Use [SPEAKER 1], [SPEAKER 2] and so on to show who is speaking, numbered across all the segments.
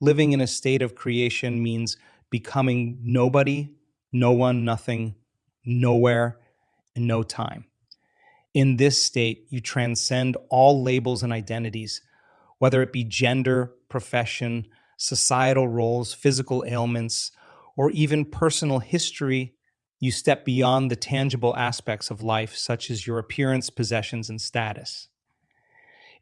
[SPEAKER 1] Living in a state of creation means becoming nobody, no one, nothing, nowhere, and no time. In this state, you transcend all labels and identities, whether it be gender, profession, societal roles, physical ailments, or even personal history. You step beyond the tangible aspects of life, such as your appearance, possessions, and status.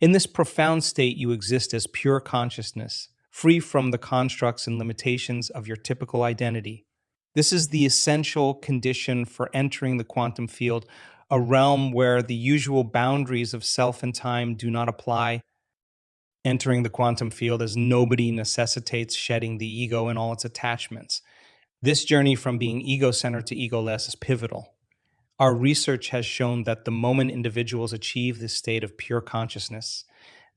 [SPEAKER 1] In this profound state, you exist as pure consciousness, free from the constructs and limitations of your typical identity. This is the essential condition for entering the quantum field, a realm where the usual boundaries of self and time do not apply. Entering the quantum field as nobody necessitates shedding the ego and all its attachments. This journey from being ego-centered to egoless is pivotal. Our research has shown that the moment individuals achieve this state of pure consciousness,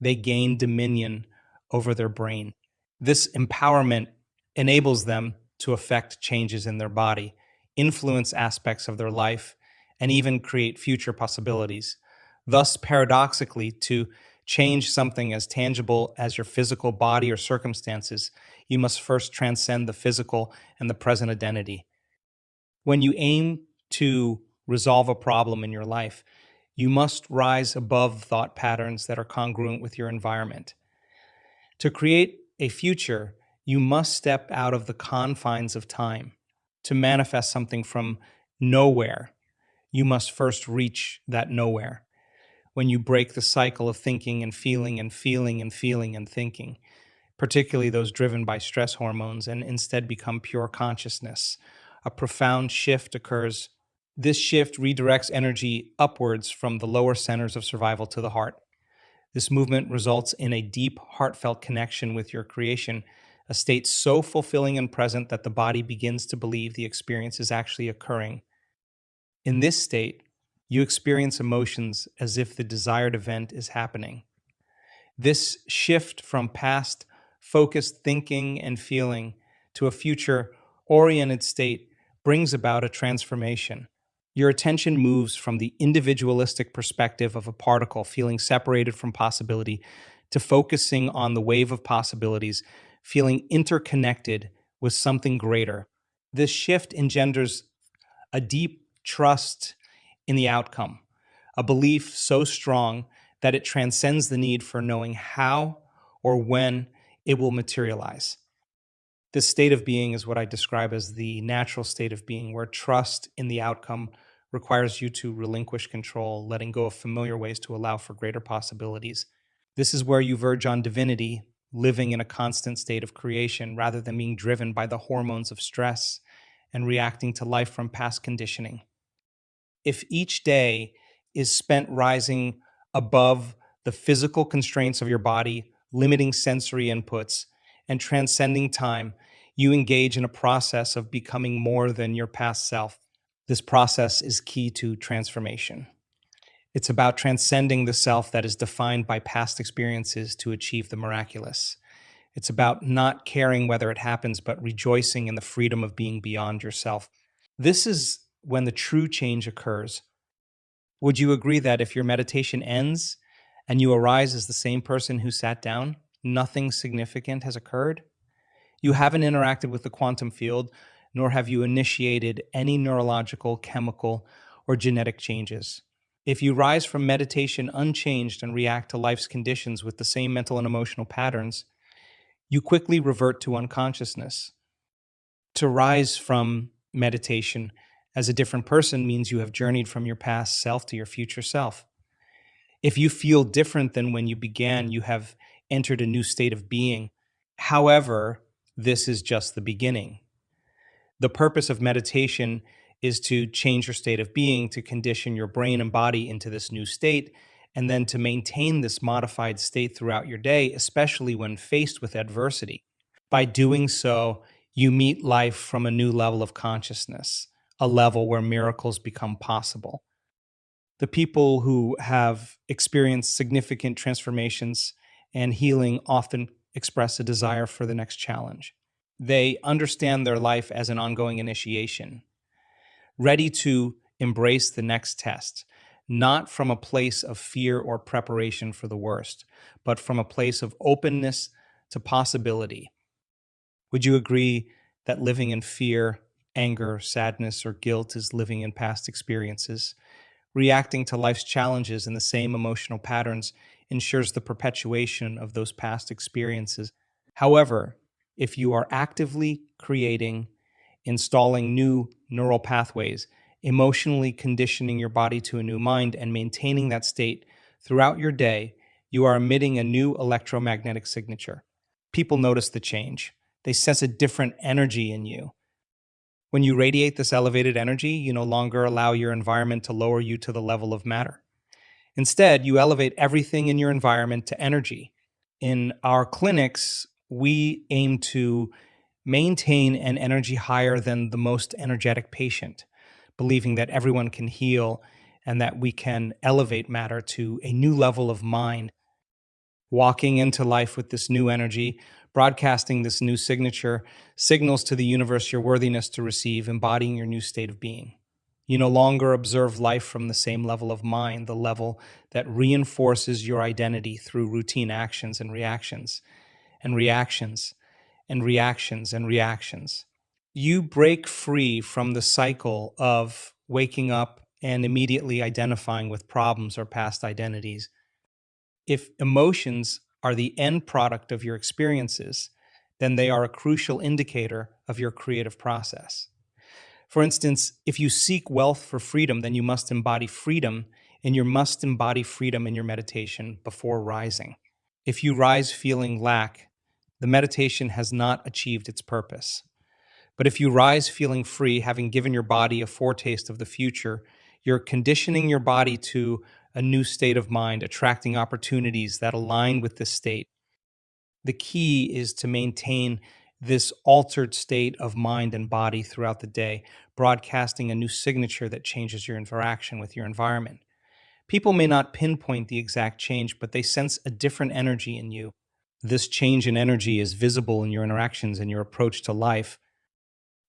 [SPEAKER 1] they gain dominion over their brain. This empowerment enables them to affect changes in their body, influence aspects of their life, and even create future possibilities. Thus, paradoxically, to change something as tangible as your physical body or circumstances, you must first transcend the physical and the present identity. When you aim to resolve a problem in your life, you must rise above thought patterns that are congruent with your environment. To create a future, you must step out of the confines of time. To manifest something from nowhere, you must first reach that nowhere. When you break the cycle of thinking and feeling and feeling and feeling and thinking, particularly those driven by stress hormones, and instead become pure consciousness, a profound shift occurs. This shift redirects energy upwards from the lower centers of survival to the heart. This movement results in a deep, heartfelt connection with your creation, a state so fulfilling and present that the body begins to believe the experience is actually occurring. In this state, you experience emotions as if the desired event is happening. This shift from past focused thinking and feeling to a future oriented state brings about a transformation. Your attention moves from the individualistic perspective of a particle feeling separated from possibility to focusing on the wave of possibilities, feeling interconnected with something greater. This shift engenders a deep trust in the outcome, a belief so strong that it transcends the need for knowing how or when it will materialize. This state of being is what I describe as the natural state of being, where trust in the outcome requires you to relinquish control, letting go of familiar ways to allow for greater possibilities. This is where you verge on divinity, living in a constant state of creation rather than being driven by the hormones of stress and reacting to life from past conditioning. If each day is spent rising above the physical constraints of your body, limiting sensory inputs, and transcending time, you engage in a process of becoming more than your past self. This process is key to transformation. It's about transcending the self that is defined by past experiences to achieve the miraculous. It's about not caring whether it happens, but rejoicing in the freedom of being beyond yourself. This is when the true change occurs. Would you agree that if your meditation ends and you arise as the same person who sat down, nothing significant has occurred? You haven't interacted with the quantum field, nor have you initiated any neurological, chemical, or genetic changes. If you rise from meditation unchanged and react to life's conditions with the same mental and emotional patterns, you quickly revert to unconsciousness. To rise from meditation as a different person means you have journeyed from your past self to your future self. If you feel different than when you began, you have entered a new state of being. However, this is just the beginning. The purpose of meditation is to change your state of being, to condition your brain and body into this new state, and then to maintain this modified state throughout your day, especially when faced with adversity. By doing so, you meet life from a new level of consciousness, a level where miracles become possible. The people who have experienced significant transformations and healing often express a desire for the next challenge. They understand their life as an ongoing initiation, ready to embrace the next test, not from a place of fear or preparation for the worst, but from a place of openness to possibility. Would you agree that living in fear, anger, sadness, or guilt is living in past experiences? Reacting to life's challenges in the same emotional patterns ensures the perpetuation of those past experiences. However, if you are actively creating, installing new neural pathways, emotionally conditioning your body to a new mind, and maintaining that state throughout your day, you are emitting a new electromagnetic signature. People notice the change. They sense a different energy in you. When you radiate this elevated energy, you no longer allow your environment to lower you to the level of matter. Instead, you elevate everything in your environment to energy. In our clinics, we aim to maintain an energy higher than the most energetic patient, believing that everyone can heal and that we can elevate matter to a new level of mind, walking into life with this new energy, broadcasting this new signature, signals to the universe your worthiness to receive, embodying your new state of being. You no longer observe life from the same level of mind, the level that reinforces your identity through routine actions and reactions, and reactions, and reactions, and reactions. You break free from the cycle of waking up and immediately identifying with problems or past identities. If emotions are the end product of your experiences, then they are a crucial indicator of your creative process. For instance, if you seek wealth for freedom, then you must embody freedom, and you must embody freedom in your meditation before rising. If you rise feeling lack, the meditation has not achieved its purpose. But if you rise feeling free, having given your body a foretaste of the future, you're conditioning your body to a new state of mind, attracting opportunities that align with this state. The key is to maintain this altered state of mind and body throughout the day, broadcasting a new signature that changes your interaction with your environment. People may not pinpoint the exact change, but they sense a different energy in you. This change in energy is visible in your interactions and your approach to life.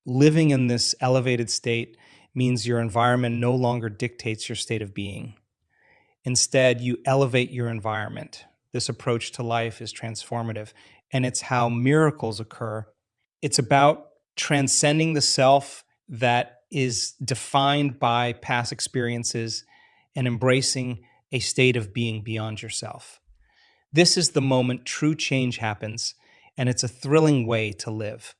[SPEAKER 1] Living in this elevated state means your environment no longer dictates your state of being. Instead, you elevate your environment. This approach to life is transformative, and it's how miracles occur. It's about transcending the self that is defined by past experiences and embracing a state of being beyond yourself. This is the moment true change happens, and it's a thrilling way to live.